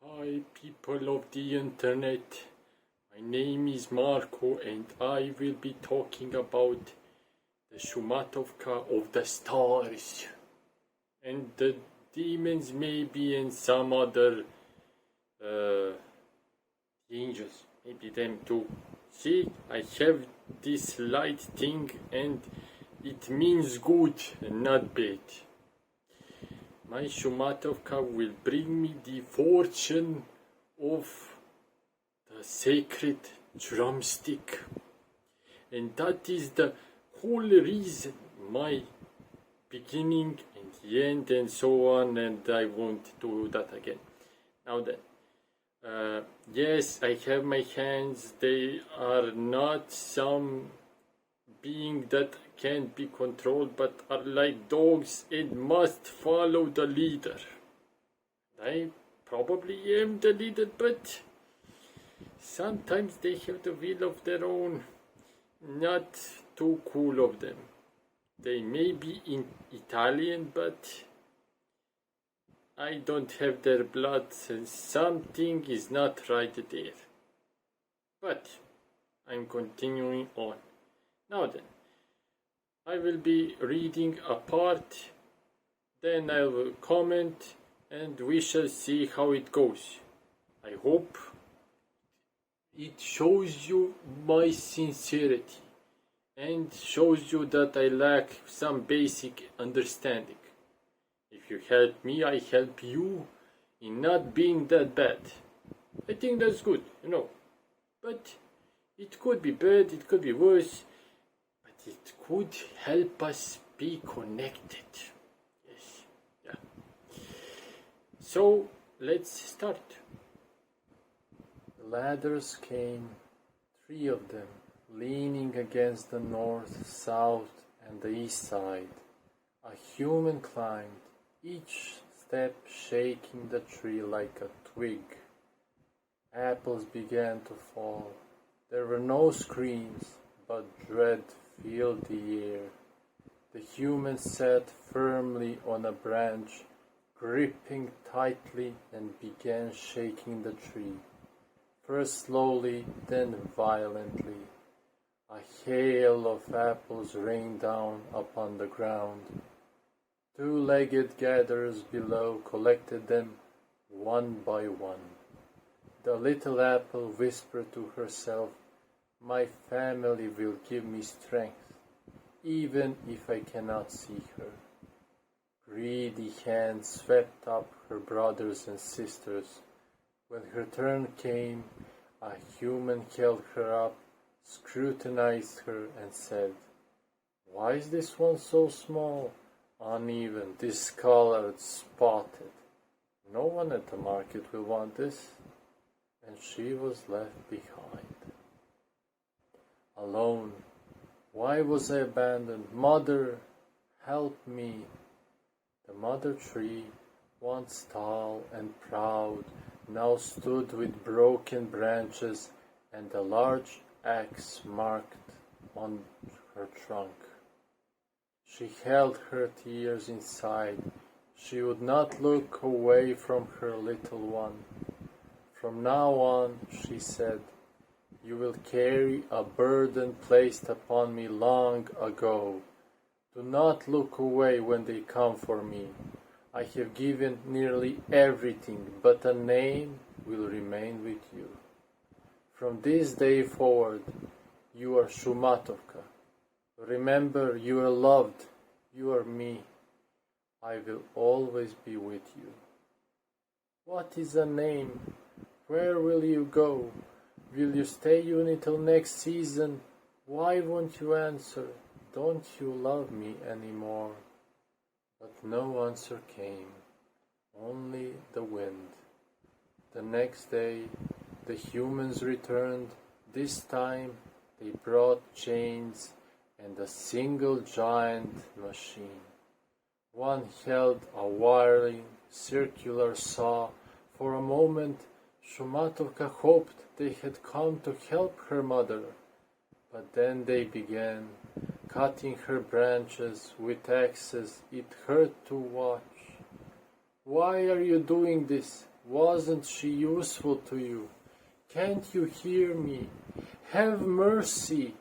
Hi people of the internet, my name is Marco and I will be talking about the Sumatovka of the stars and the demons maybe and some other angels, maybe them too. See, I have this light thing and it means good and not bad. My Sumatovka will bring me the fortune of the sacred drumstick. And that is the whole reason, my beginning and the end and so on, and I won't do that again. Now then, yes, I have my hands, they are not some being that can be controlled but are like dogs and must follow the leader. I probably am the leader, but sometimes they have the will of their own. Not too cool of them. They may be in Italian, but I don't have their blood, and something is not right there. But I'm continuing on. Now then, I will be reading a part, then I will comment, and we shall see how it goes. I hope it shows you my sincerity and shows you that I lack some basic understanding. If you help me, I help you in not being that bad. I think that's good, But it could be bad, it could be worse. It could help us be connected. Yes, yeah. So let's start. The ladders came, 3 of them, leaning against the north, south, and the east side. A human climbed, each step shaking the tree like a twig. Apples began to fall. There were no screams, but dread filled the air. The human sat firmly on a branch, gripping tightly, and began shaking the tree, first slowly, then violently. A hail of apples rained down upon the ground. 2-legged gatherers below collected them one by one. The little apple whispered to herself, "My family will give me strength, even if I cannot see her." Greedy hands swept up her brothers and sisters. When her turn came, a human held her up, scrutinized her, and said, "Why is this one so small, uneven, discolored, spotted? No one at the market will want this." And she was left behind. Alone. Why was I abandoned? Mother, help me. The mother tree, once tall and proud, now stood with broken branches and a large axe marked on her trunk. She held her tears inside. She would not look away from her little one. "From now on," she said, "you will carry a burden placed upon me long ago. Do not look away when they come for me. I have given nearly everything, but a name will remain with you. From this day forward, you are Sumatovka. Remember, you are loved, you are me. I will always be with you." "What is a name? Where will you go? Will you stay until next season? Why won't you answer? Don't you love me anymore?" But no answer came, only the wind. The next day, the humans returned. This time, they brought chains and a single giant machine. One held a wiry, circular saw. For a moment, Sumatovka hoped they had come to help her mother, but then they began cutting her branches with axes. It hurt to watch. "Why are you doing this?" Wasn't she useful to you? Can't you hear me? Have mercy!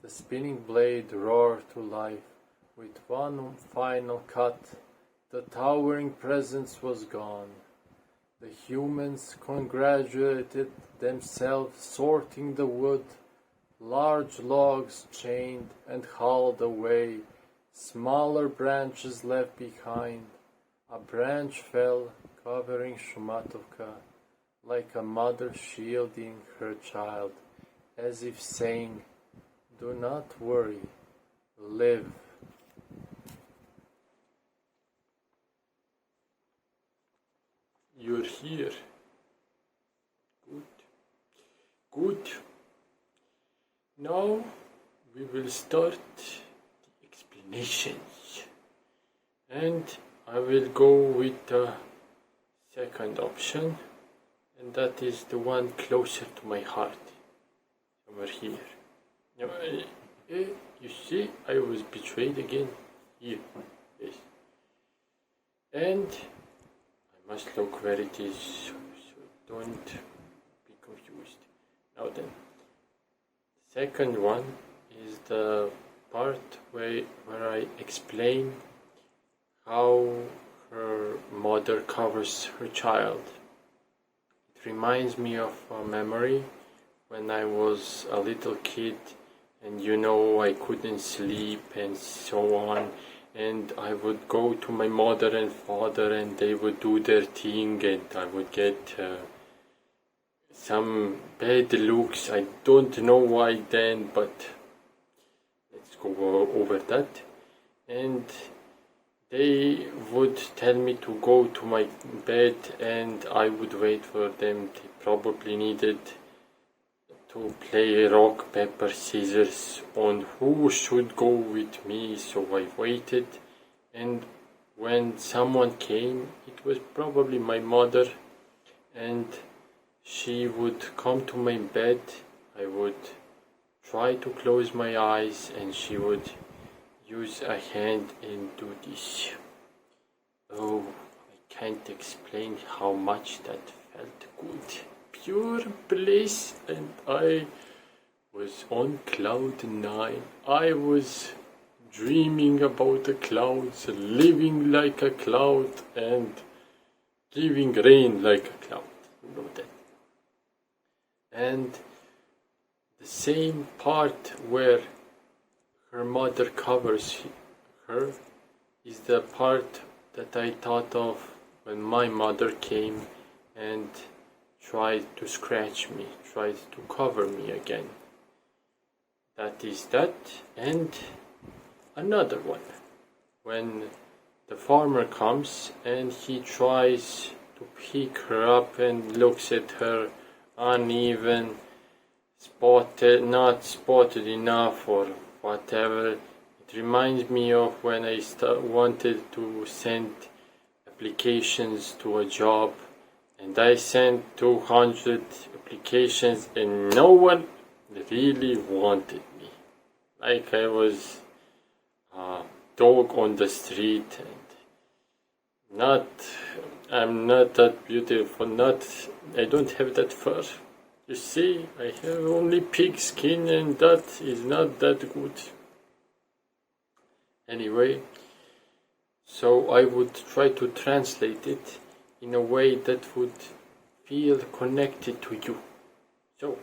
The spinning blade roared to life. With one final cut, the towering presence was gone. The humans congratulated themselves sorting the wood, large logs chained and hauled away, smaller branches left behind. A branch fell, covering Sumatovka, like a mother shielding her child, as if saying, "Do not worry, live." You're here. Good. Good. Now we will start the explanations. And I will go with the second option, and that is the one closer to my heart. Over here. Now, you see, I was betrayed again. Here. Yes. And I must look where it is, so don't be confused. Now then, the second one is the part where I explain how her mother covers her child. It reminds me of a memory when I was a little kid, and I couldn't sleep and so on, and I would go to my mother and father and they would do their thing, and I would get some bad looks. I don't know why then, but let's go over that. And they would tell me to go to my bed, and I would wait for them. They probably needed to play rock, paper, scissors on who should go with me, so I waited. And when someone came, it was probably my mother, and she would come to my bed. I would try to close my eyes, and she would use a hand and do this. Oh, I can't explain how much that felt good. Pure bliss, and I was on cloud 9. I was dreaming about the clouds, living like a cloud, and giving rain like a cloud. You know that. And the same part where her mother covers her is the part that I thought of when my mother came and tried to scratch me, tried to cover me again. That is that. And another one, when the farmer comes and he tries to pick her up and looks at her uneven, not spotted enough or whatever. It reminds me of when I wanted to send applications to a job, and I sent 200 applications and no one really wanted me. Like I was a dog on the street, and I'm not that beautiful, I don't have that fur. You see, I have only pig skin, and that is not that good. Anyway, so I would try to translate it in a way that would feel connected to you. So,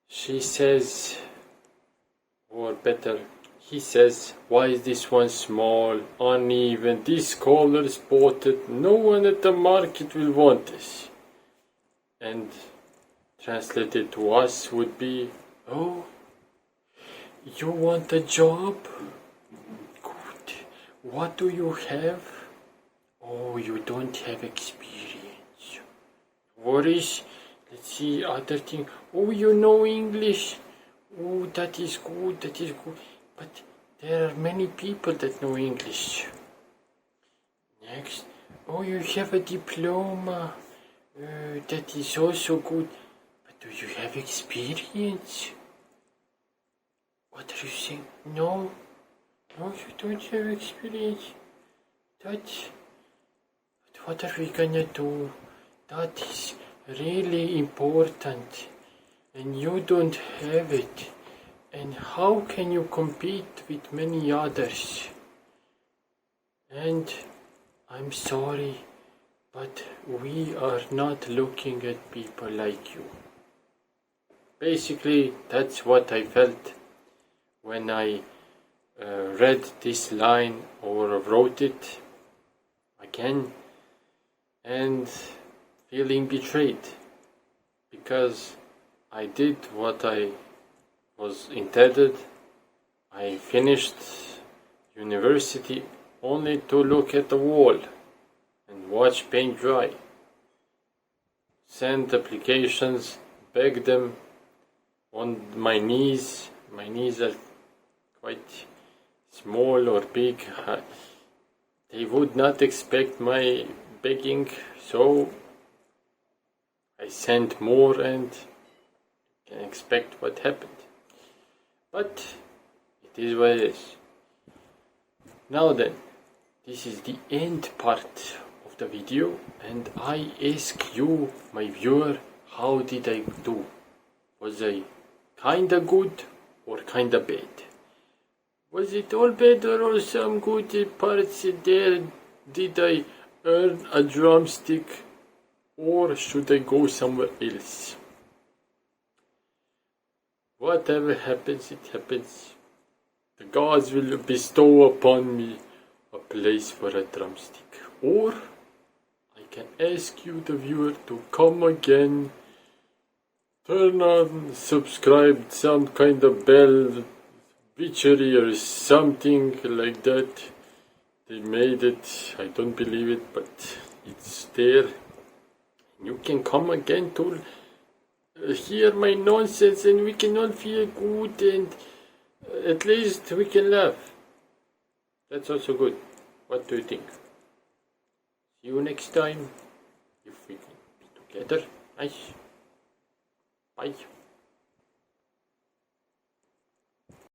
she says, or better, he says, "Why is this one small, uneven, this color spotted? No one at the market will want this." And translated to us would be, "Oh, you want a job? Good. What do you have? Oh, you don't have experience. Worries? Let's see other thing. Oh, you know English? Oh, that is good, that is good. But there are many people that know English. Next, oh, you have a diploma. That is also good. But do you have experience? What are you saying? No. No, you don't have experience. But what are we gonna do? That is really important. And you don't have it. And how can you compete with many others? And I'm sorry, but we are not looking at people like you. Basically, that's what I felt when I read this line or wrote it again, and feeling betrayed because I did what I was intended. I finished university only to look at the wall and watch paint dry, send applications, beg them on my knees. My knees are quite small or big. They would not expect my begging, so I sent more and can expect what happened. But it is what it is. Now then, this is the end part of the video, and I ask you, my viewer, how did I do? Was I kinda good or kinda bad? Was it all bad or some good parts there? Did I earn a drumstick or should I go somewhere else? Whatever happens, it happens. The gods will bestow upon me a place for a drumstick. Or I can ask you, the viewer, to come again. Turn on, subscribe, some kind of bell, witchery or something like that. They made it, I don't believe it, but it's there. You can come again to hear my nonsense and we can all feel good and at least we can laugh. That's also good. What do you think? See you next time if we can be together. Nice. Bye.